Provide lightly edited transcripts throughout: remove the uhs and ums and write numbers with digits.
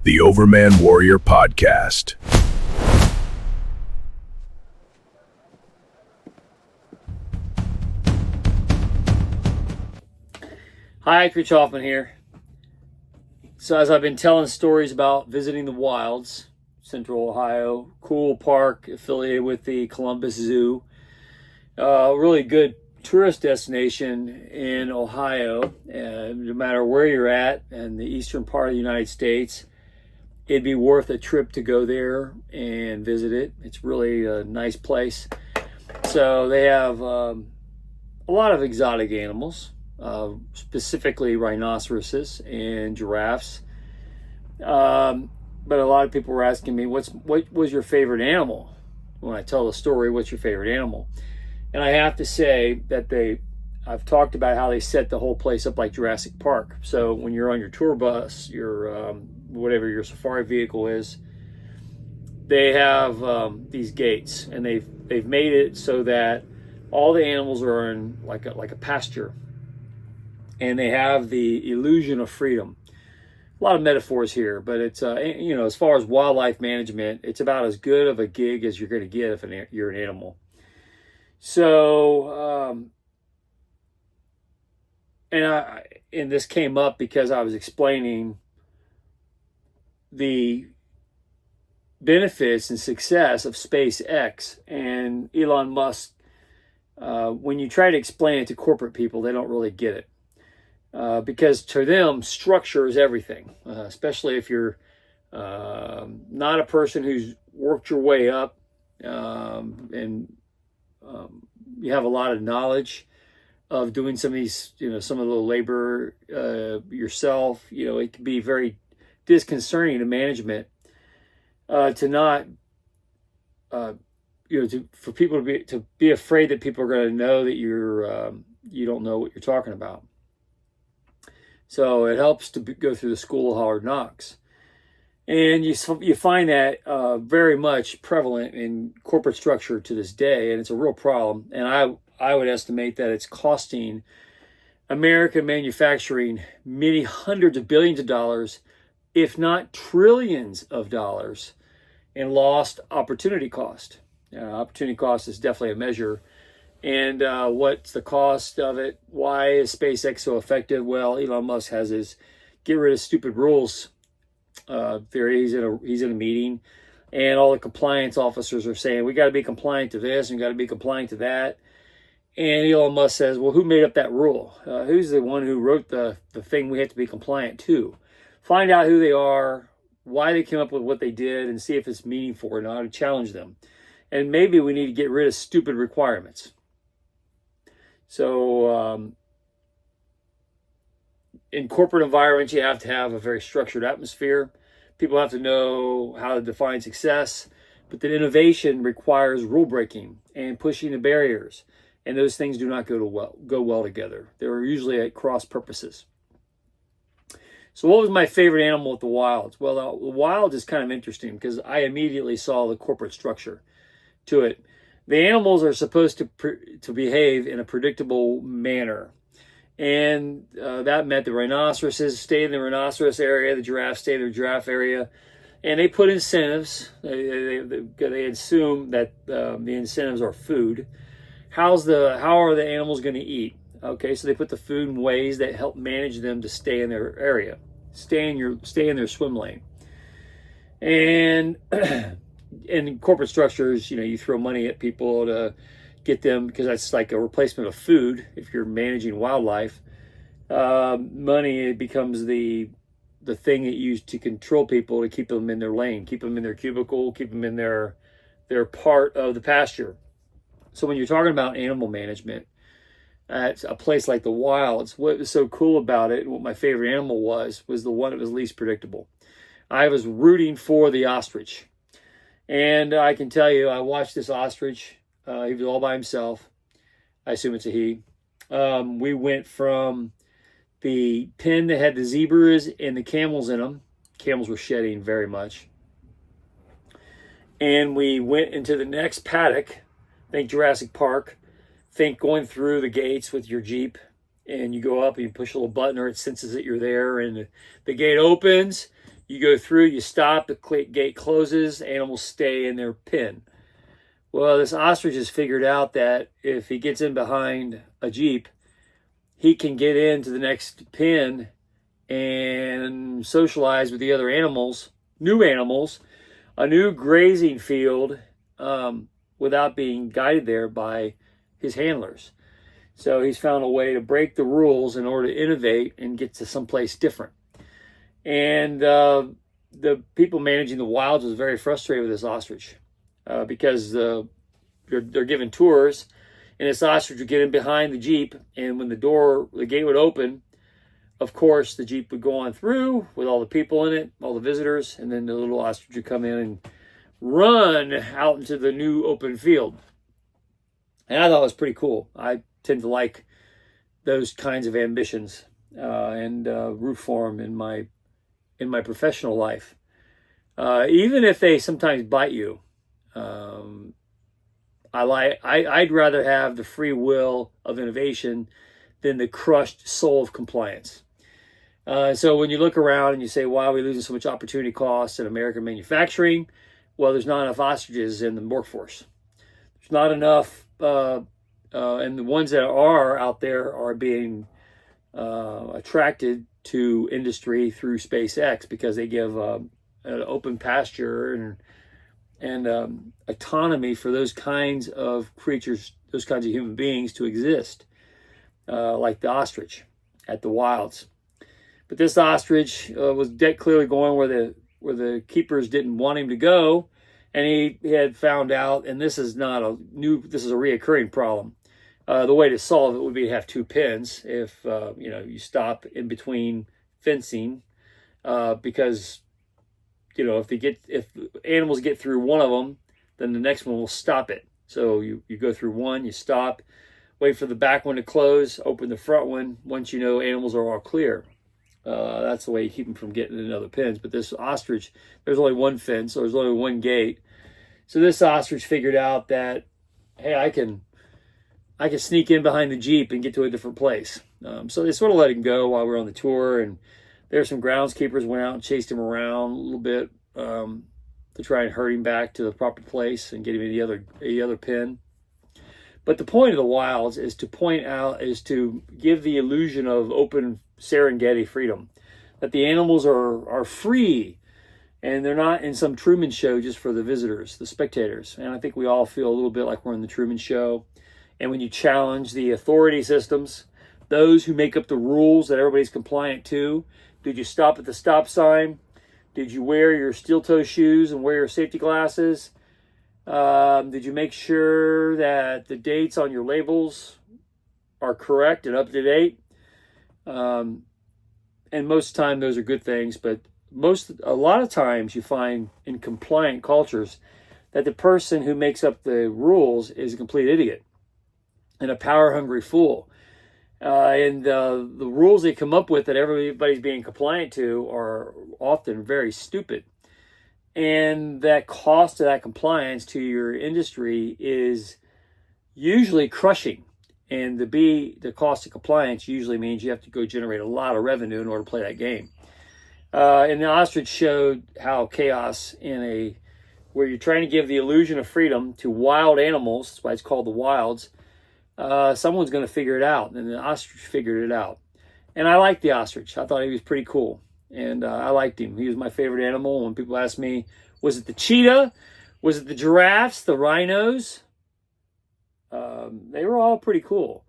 the Overman Warrior Podcast. Hi, Rich Hoffman here. So as I've been telling stories about visiting the wilds, Central Ohio, cool park affiliated with the Columbus Zoo, really good tourist destination in Ohio. No matter where you're at in the eastern part of the United States, it'd be worth a trip to go there and visit it. It's really a nice place. So they have a lot of exotic animals. Specifically rhinoceroses and giraffes. But a lot of people were asking me, what was your favorite animal? When I tell the story, what's your favorite animal? And I have to say that I've talked about how they set the whole place up like Jurassic Park. So when you're on your tour bus, your whatever your safari vehicle is, they have these gates, and they've made it so that all the animals are in like a pasture. And they have the illusion of freedom. A lot of metaphors here, but it's, as far as wildlife management, it's about as good of a gig as you're going to get if you're an animal. So, and this came up because I was explaining the benefits and success of SpaceX and Elon Musk. When you try to explain it to corporate people, they don't really get it. Because to them, structure is everything, especially if you're not a person who's worked your way up and you have a lot of knowledge of doing some of these, some of the labor yourself. It can be very disconcerting to management to not, for people to be afraid that people are going to know that you don't know what you're talking about. So it helps to go through the school of hard knocks. And you find that very much prevalent in corporate structure to this day, and it's a real problem. And I would estimate that it's costing American manufacturing many hundreds of billions of dollars, if not trillions of dollars, in lost opportunity cost. Opportunity cost is definitely a measure. And what's the cost of it? Why is SpaceX so effective? Well, Elon Musk has his get rid of stupid rules theory. He's in a meeting, and all the compliance officers are saying, we got to be compliant to this and got to be compliant to that. And Elon Musk says, well, who made up that rule? Who's the one who wrote the thing we have to be compliant to? Find out who they are, why they came up with what they did, and see if it's meaningful or not, and challenge them. And maybe we need to get rid of stupid requirements. So in corporate environments, you have to have a very structured atmosphere. People have to know how to define success, but that innovation requires rule breaking and pushing the barriers. And those things do not go well together. They're usually at cross purposes. So what was my favorite animal at the wilds? Well, the wilds is kind of interesting because I immediately saw the corporate structure to it. The animals are supposed to behave in a predictable manner. And that meant the rhinoceroses stay in the rhinoceros area, the giraffes stay in the giraffe area. And they put incentives. They assume that the incentives are food. How are the animals going to eat? Okay, so they put the food in ways that help manage them to stay in their area, stay in their swim lane. And in corporate structures, you throw money at people to get them, because that's like a replacement of food. If you're managing wildlife, money becomes the thing that you use to control people, to keep them in their lane, keep them in their cubicle, keep them in their part of the pasture. So when you're talking about animal management at a place like the wilds, what was so cool about it, and what my favorite animal was the one that was least predictable. I was rooting for the ostrich. And I can tell you, I watched this ostrich. He was all by himself. I assume it's a he. We went from the pen that had the zebras and the camels in them. Camels were shedding very much. And we went into the next paddock. Think Jurassic Park. Think going through the gates with your Jeep. And you go up and you push a little button, or it senses that you're there. And the gate opens. You go through, you stop, the gate closes, animals stay in their pen. Well, this ostrich has figured out that if he gets in behind a Jeep, he can get into the next pen and socialize with the other animals, a new grazing field, without being guided there by his handlers. So he's found a way to break the rules in order to innovate and get to someplace different. And the people managing the wilds was very frustrated with this ostrich because they're given tours, and this ostrich would get in behind the Jeep, and when the gate would open, of course, the Jeep would go on through with all the people in it, all the visitors, and then the little ostrich would come in and run out into the new open field. And I thought it was pretty cool. I tend to like those kinds of ambitions and root for them in my professional life. Even if they sometimes bite you, I'd rather have the free will of innovation than the crushed soul of compliance. So when you look around and you say, why are we losing so much opportunity costs in American manufacturing? Well, there's not enough ostriches in the workforce. There's not enough, and the ones that are out there are being attracted to industry through SpaceX because they give an open pasture and autonomy for those kinds of creatures, those kinds of human beings to exist, like the ostrich at the wilds. But this ostrich was clearly going where the keepers didn't want him to go, and he had found out, and this is a reoccurring problem. The way to solve it would be to have two pens if you stop in between fencing, because if animals get through one of them, then the next one will stop it. So you go through one, you stop, wait for the back one to close, open the front one. Once you know animals are all clear, that's the way you keep them from getting in other pens. But this ostrich, there's only one fence, so there's only one gate. So this ostrich figured out that, hey, I can sneak in behind the Jeep and get to a different place. So they sort of let him go while we were on the tour, and there's some groundskeepers went out and chased him around a little bit to try and herd him back to the proper place and get him in the other pen. But the point of the wilds is to give the illusion of open Serengeti freedom, that the animals are free, and they're not in some Truman Show just for the visitors, the spectators. And I think we all feel a little bit like we're in the Truman Show. And when you challenge the authority systems, those who make up the rules that everybody's compliant to, did you stop at the stop sign? Did you wear your steel-toe shoes and wear your safety glasses? Did you make sure that the dates on your labels are correct and up to date? And most of the time, those are good things. But a lot of times, you find in compliant cultures that the person who makes up the rules is a complete idiot and a power-hungry fool. And the rules they come up with that everybody's being compliant to are often very stupid. And that cost of that compliance to your industry is usually crushing. And the cost of compliance usually means you have to go generate a lot of revenue in order to play that game. And the ostrich showed how chaos where you're trying to give the illusion of freedom to wild animals, that's why it's called the wilds, someone's going to figure it out, and the ostrich figured it out. And I liked the ostrich. I thought he was pretty cool, and I liked him. He was my favorite animal. When people ask me, was it the cheetah? Was it the giraffes, the rhinos? They were all pretty cool,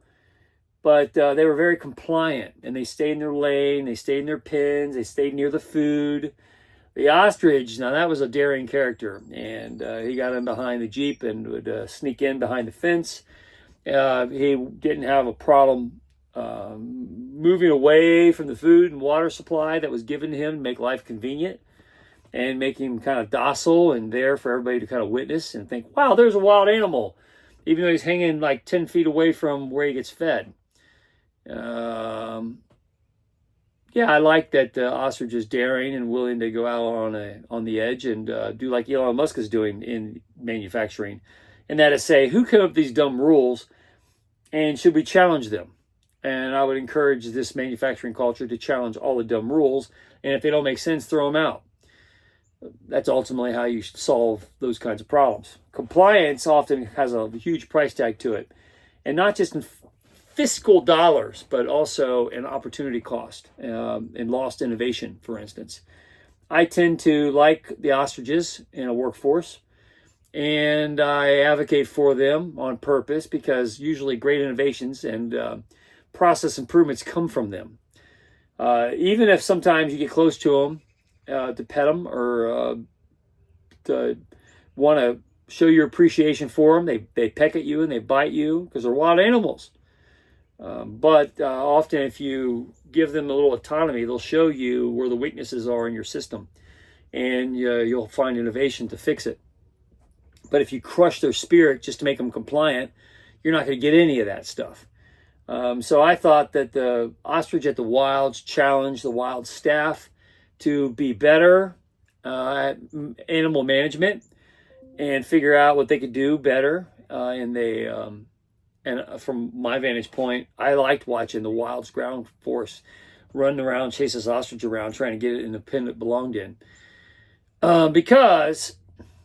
but they were very compliant, and they stayed in their lane, they stayed in their pens, they stayed near the food. The ostrich, now that was a daring character, and he got in behind the Jeep and would sneak in behind the fence. He didn't have a problem moving away from the food and water supply that was given to him to make life convenient and make him kind of docile and there for everybody to kind of witness and think, wow, there's a wild animal, even though he's hanging like 10 feet away from where he gets fed. I like that ostrich is daring and willing to go out on the edge and do like Elon Musk is doing in manufacturing. And that is say, who came up with these dumb rules and should we challenge them? And I would encourage this manufacturing culture to challenge all the dumb rules. And if they don't make sense, throw them out. That's ultimately how you solve those kinds of problems. Compliance often has a huge price tag to it, and not just in fiscal dollars, but also an opportunity cost and lost innovation, for instance. I tend to like the ostriches in a workforce, and I advocate for them on purpose because usually great innovations and process improvements come from them. Even if sometimes you get close to them to pet them or to want to show your appreciation for them, they peck at you and they bite you because they're wild animals. But often if you give them a little autonomy, they'll show you where the weaknesses are in your system, and you'll find innovation to fix it. But if you crush their spirit just to make them compliant, you're not going to get any of that stuff. So I thought that the Ostrich at the Wilds challenged the Wild staff to be better at animal management and figure out what they could do better. And from my vantage point, I liked watching the Wild's ground force run around, chase this ostrich around, trying to get it in the pen it belonged in. Because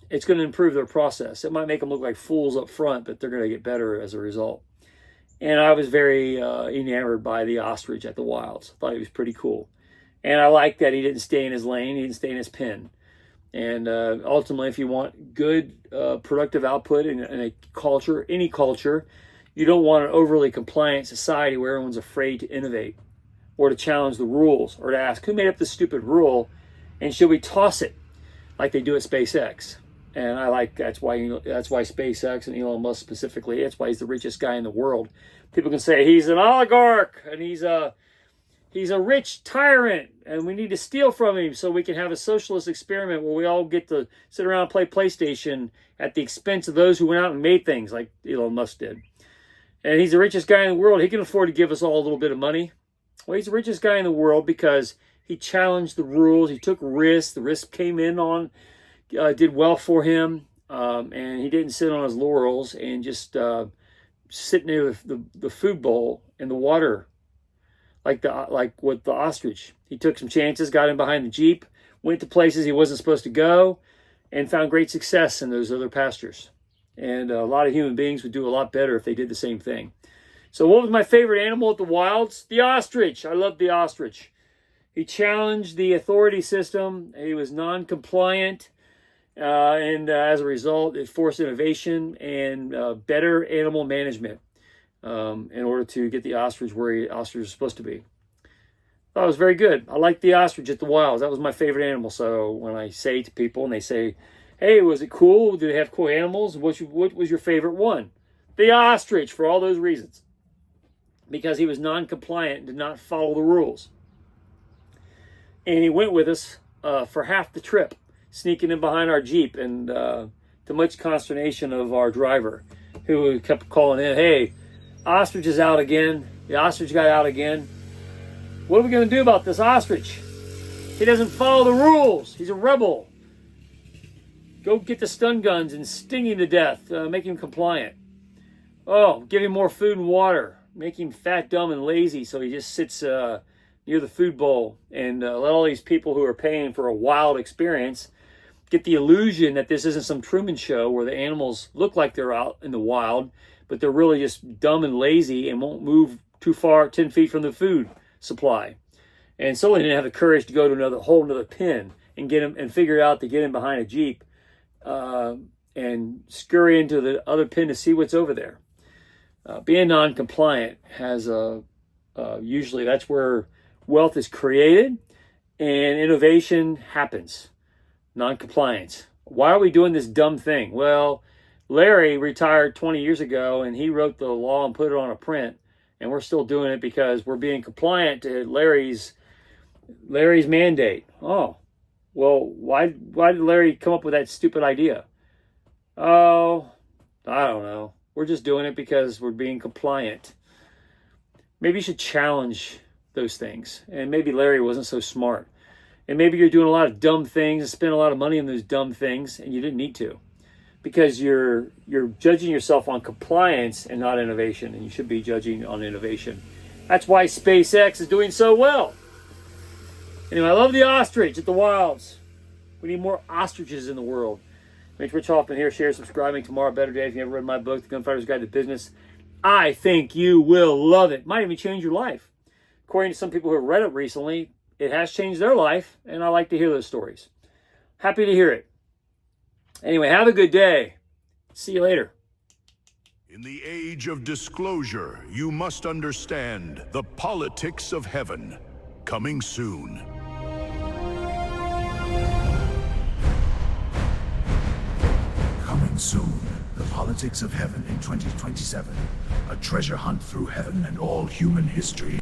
it's going to improve their process. It might make them look like fools up front, but they're going to get better as a result. And I was very enamored by the ostrich at the Wilds. I thought he was pretty cool. And I liked that he didn't stay in his lane. He didn't stay in his pen. And ultimately, if you want good, productive output in a culture, any culture, you don't want an overly compliant society where everyone's afraid to innovate or to challenge the rules or to ask, who made up this stupid rule and should we toss it like they do at SpaceX? And I like that's why SpaceX and Elon Musk specifically, that's why he's the richest guy in the world. People can say he's an oligarch and he's a rich tyrant and we need to steal from him so we can have a socialist experiment where we all get to sit around and play PlayStation at the expense of those who went out and made things like Elon Musk did. And he's the richest guy in the world. He can afford to give us all a little bit of money. Well, he's the richest guy in the world because he challenged the rules. He took risks. The risk came in on, did well for him. And he didn't sit on his laurels and just sit near the food bowl in the water like with the ostrich. He took some chances, got in behind the Jeep, went to places he wasn't supposed to go, and found great success in those other pastures. And a lot of human beings would do a lot better if they did the same thing. So what was my favorite animal at the Wilds? The ostrich. I loved the ostrich. He challenged the authority system. He was non-compliant. And as a result, it forced innovation and better animal management in order to get the ostrich where the ostrich is supposed to be. I thought it was very good. I liked the ostrich at the Wilds. That was my favorite animal. So when I say to people and they say, hey, was it cool? Do they have cool animals? What was your favorite one? The ostrich, for all those reasons. Because he was non-compliant and did not follow the rules. And he went with us for half the trip, sneaking in behind our Jeep, and to much consternation of our driver, who kept calling in, hey, ostrich is out again. The ostrich got out again. What are we going to do about this ostrich? He doesn't follow the rules. He's a rebel. Go get the stun guns and sting him to death. Make him compliant. Oh, give him more food and water. Make him fat, dumb, and lazy so he just sits near the food bowl and let all these people who are paying for a wild experience get the illusion that this isn't some Truman Show where the animals look like they're out in the wild, but they're really just dumb and lazy and won't move too far, 10 feet from the food supply. And so they didn't have the courage to go to another pen and get him and figure out to get him behind a Jeep and scurry into the other pen to see what's over there. Being non-compliant has usually that's where wealth is created and innovation happens. Non-compliance. Why are we doing this dumb thing? Well, Larry retired 20 years ago and he wrote the law and put it on a print, and we're still doing it because we're being compliant to Larry's mandate. Oh, well, why did Larry come up with that stupid idea? Oh, I don't know. We're just doing it because we're being compliant. Maybe you should challenge those things. And maybe Larry wasn't so smart. And maybe you're doing a lot of dumb things and spending a lot of money on those dumb things, and you didn't need to. Because you're judging yourself on compliance and not innovation, and you should be judging on innovation. That's why SpaceX is doing so well. Anyway, I love the ostrich at the Wilds. We need more ostriches in the world. Mitch Rich Hoffman here. Share, subscribing. Tomorrow, Better Day. If you haven't read my book, The Gunfighter's Guide to Business, I think you will love it. Might even change your life. According to some people who have read it recently, it has changed their life, and I like to hear those stories. Happy to hear it. Anyway, have a good day. See you later. In the age of disclosure, you must understand the politics of heaven. Coming soon. Coming soon, the politics of heaven in 2027. A treasure hunt through heaven and all human history.